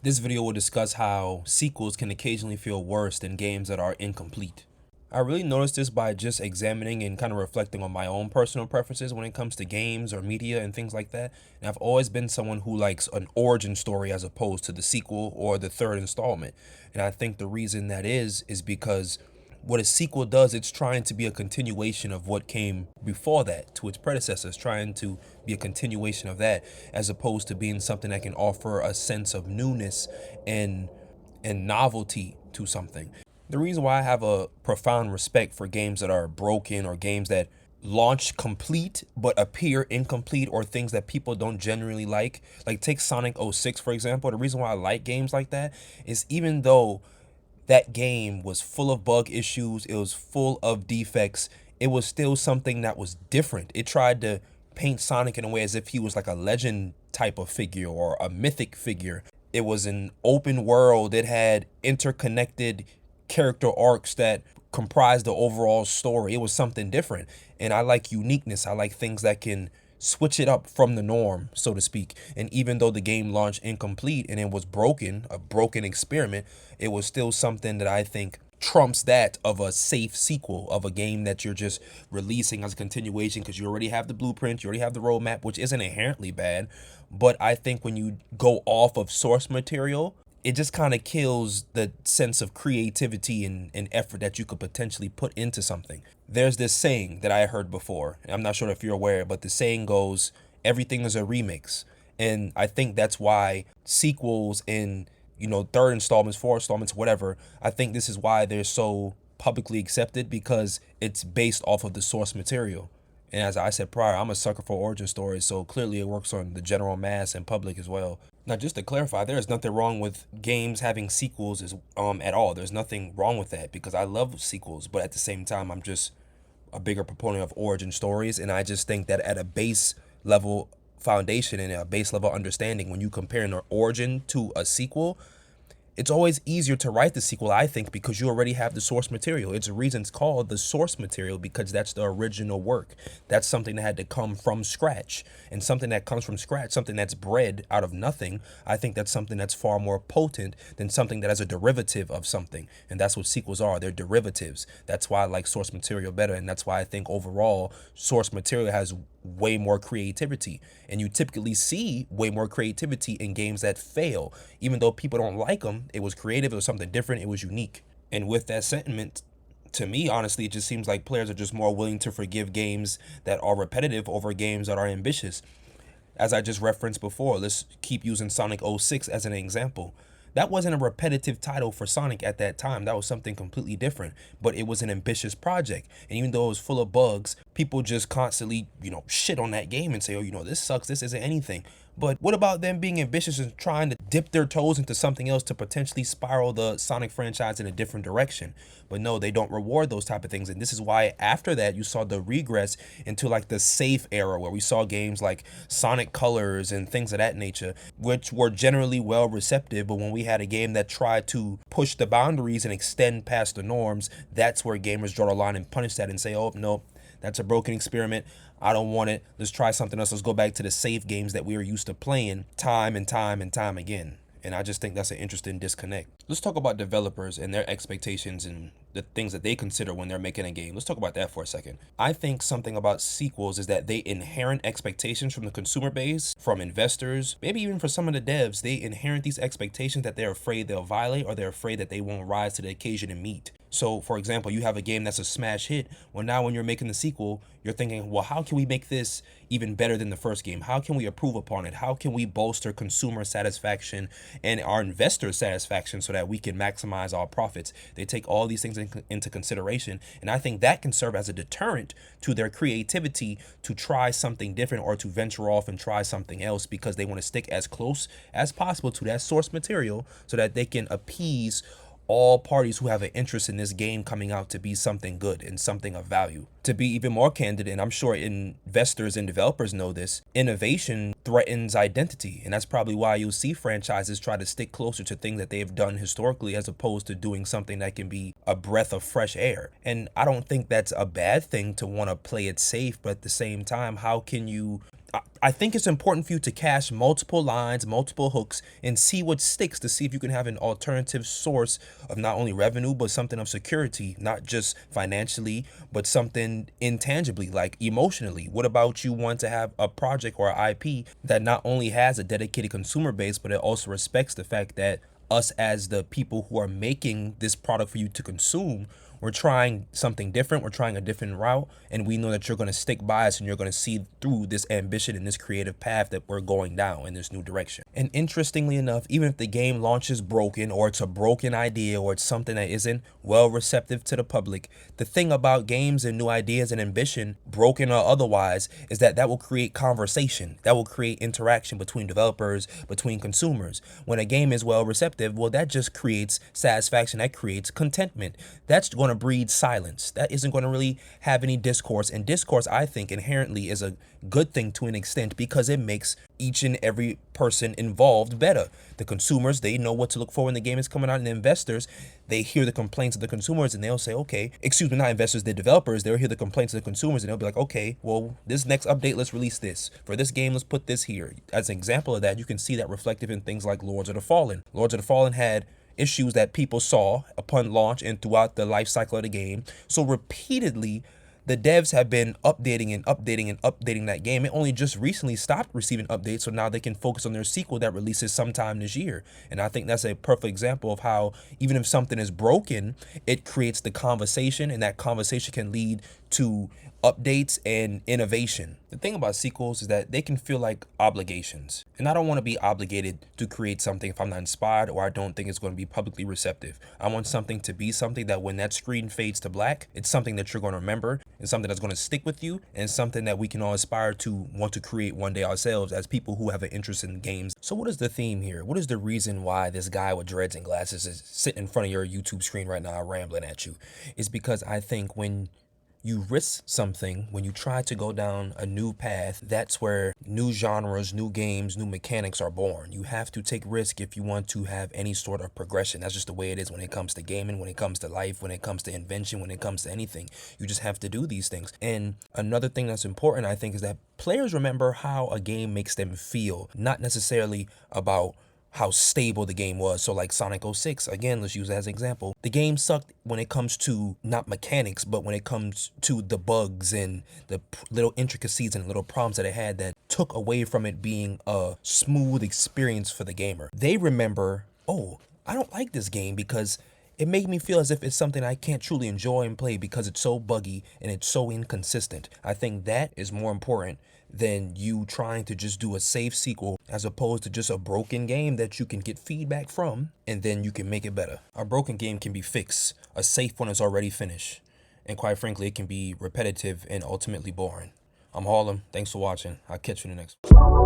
This video will discuss how sequels can occasionally feel worse than games that are incomplete. I really noticed this by just examining and kind of reflecting on my own personal preferences when it comes to games or media and things like that. And I've always been someone who likes an origin story as opposed to the sequel or the third installment. And I think the reason that is because what a sequel does, it's trying to be a continuation of what came before that to its predecessors, trying to be a continuation of that, as opposed to being something that can offer a sense of newness and novelty to something. The reason why I have a profound respect for games that are broken or games that launch complete but appear incomplete, or things that people don't generally like take Sonic 06 for example. The reason why I like games like that is even though that game was full of bug issues, it was full of defects, it was still something that was different. It tried to paint Sonic in a way as if he was like a legend type of figure or a mythic figure. It was an open world. It had interconnected character arcs that comprised the overall story. It was something different. And I like uniqueness. I like things that can switch it up from the norm, so to speak. And even though the game launched incomplete and it was broken, a broken experiment, it was still something that I think trumps that of a safe sequel of a game that you're just releasing as a continuation, because you already have the blueprint, you already have the roadmap, which isn't inherently bad. But I think when you go off of source material, it just kind of kills the sense of creativity and effort that you could potentially put into something. There's this saying that I heard before. I'm not sure if you're aware, but the saying goes, everything is a remix. And I think that's why sequels and, third installments, four installments, whatever, I think this is why they're so publicly accepted, because it's based off of the source material. And as I said prior, I'm a sucker for origin stories, so clearly it works on the general mass and public as well. Now, just to clarify, there is nothing wrong with games having sequels at all. There's nothing wrong with that, because I love sequels, but at the same time, I'm just a bigger proponent of origin stories, and I just think that at a base level foundation and a base level understanding, when you compare an origin to a sequel, it's always easier to write the sequel, I think, because you already have the source material. It's a reason it's called the source material, because that's the original work. That's something that had to come from scratch. And something that comes from scratch, something that's bred out of nothing, I think that's something that's far more potent than something that has a derivative of something. And that's what sequels are. They're derivatives. That's why I like source material better. And that's why I think overall source material has way more creativity, and you typically see way more creativity in games that fail. Even though people don't like them, it was creative, it was something different, it was unique. And with that sentiment, to me, honestly, it just seems like players are just more willing to forgive games that are repetitive over games that are ambitious. As I just referenced before, let's keep using Sonic 06 as an example. That wasn't a repetitive title for Sonic at that time. That was something completely different, but it was an ambitious project. And even though it was full of bugs, people just constantly, shit on that game and say, oh, this sucks, this isn't anything. But what about them being ambitious and trying to dip their toes into something else to potentially spiral the Sonic franchise in a different direction? But no, they don't reward those type of things. And this is why after that, you saw the regress into like the safe era, where we saw games like Sonic Colors and things of that nature, which were generally well receptive. But when we had a game that tried to push the boundaries and extend past the norms, that's where gamers draw the line and punish that and say, oh, no, that's a broken experiment. I don't want it. Let's try something else. Let's go back to the safe games that we were used to playing time and time and time again. And I just think that's an interesting disconnect. Let's talk about developers and their expectations and the things that they consider when they're making a game. Let's talk about that for a second. I think something about sequels is that they inherent expectations from the consumer base, from investors, maybe even for some of the devs. They inherit these expectations that they're afraid they'll violate, or they're afraid that they won't rise to the occasion and meet. So, for example, you have a game that's a smash hit. Well, now when you're making the sequel, you're thinking, well, how can we make this even better than the first game? How can we improve upon it? How can we bolster consumer satisfaction and our investor satisfaction so that we can maximize our profits? They take all these things into consideration, and I think that can serve as a deterrent to their creativity to try something different or to venture off and try something else, because they want to stick as close as possible to that source material so that they can appease all parties who have an interest in this game coming out to be something good and something of value. To be even more candid, and I'm sure investors and developers know this, innovation threatens identity. And that's probably why you'll see franchises try to stick closer to things that they've done historically, as opposed to doing something that can be a breath of fresh air. And I don't think that's a bad thing to want to play it safe, but at the same time, how can you I think it's important for you to cache multiple lines, multiple hooks, and see what sticks to see if you can have an alternative source of not only revenue, but something of security, not just financially, but something intangibly, like emotionally. What about you want to have a project or an IP that not only has a dedicated consumer base, but it also respects the fact that us as the people who are making this product for you to consume, we're trying something different, we're trying a different route, and we know that you're going to stick by us and you're going to see through this ambition and this creative path that we're going down in this new direction. And interestingly enough, even if the game launches broken, or it's a broken idea, or it's something that isn't well receptive to the public, the thing about games and new ideas and ambition, broken or otherwise, is that that will create conversation, that will create interaction between developers, between consumers. When a game is well receptive, well, that just creates satisfaction, that creates contentment. That's going to breed silence. That isn't going to really have any discourse. And discourse, I think, inherently is a good thing to an extent, because it makes each and every person involved better. The consumers, they know what to look for when the game is coming out, and the investors, they hear the complaints of the consumers and they'll say, okay, excuse me, not investors, the developers, they'll hear the complaints of the consumers and they'll be like, okay, well, this next update, let's release this. For this game, let's put this here. As an example of that, you can see that reflective in things like Lords of the Fallen. Lords of the Fallen had issues that people saw upon launch and throughout the life cycle of the game. So repeatedly, the devs have been updating and updating and updating that game. It only just recently stopped receiving updates, so now they can focus on their sequel that releases sometime this year. And I think that's a perfect example of how even if something is broken, it creates the conversation, and that conversation can lead to updates and innovation. The thing about sequels is that they can feel like obligations. And I don't want to be obligated to create something if I'm not inspired or I don't think it's going to be publicly receptive. I want something to be something that when that screen fades to black, it's something that you're going to remember, and something that's going to stick with you, and something that we can all aspire to want to create one day ourselves as people who have an interest in games. So what is the theme here? What is the reason why this guy with dreads and glasses is sitting in front of your YouTube screen right now rambling at you? It's because I think when you risk something, when you try to go down a new path, that's where new genres, new games, new mechanics are born. You have to take risk if you want to have any sort of progression. That's just the way it is when it comes to gaming, when it comes to life, when it comes to invention, when it comes to anything. You just have to do these things. And another thing that's important, I think, is that players remember how a game makes them feel, not necessarily about how stable the game was. So like Sonic 06, again, let's use that as an example. The game sucked when it comes to not mechanics, but when it comes to the bugs and the little intricacies and little problems that it had that took away from it being a smooth experience for the gamer. They remember, oh, I don't like this game because it made me feel as if it's something I can't truly enjoy and play because it's so buggy and it's so inconsistent. I think that is more important than you trying to just do a safe sequel as opposed to just a broken game that you can get feedback from and then you can make it better. A broken game can be fixed. A safe one is already finished. And quite frankly, it can be repetitive and ultimately boring. I'm Harlem. Thanks for watching. I'll catch you in the next one.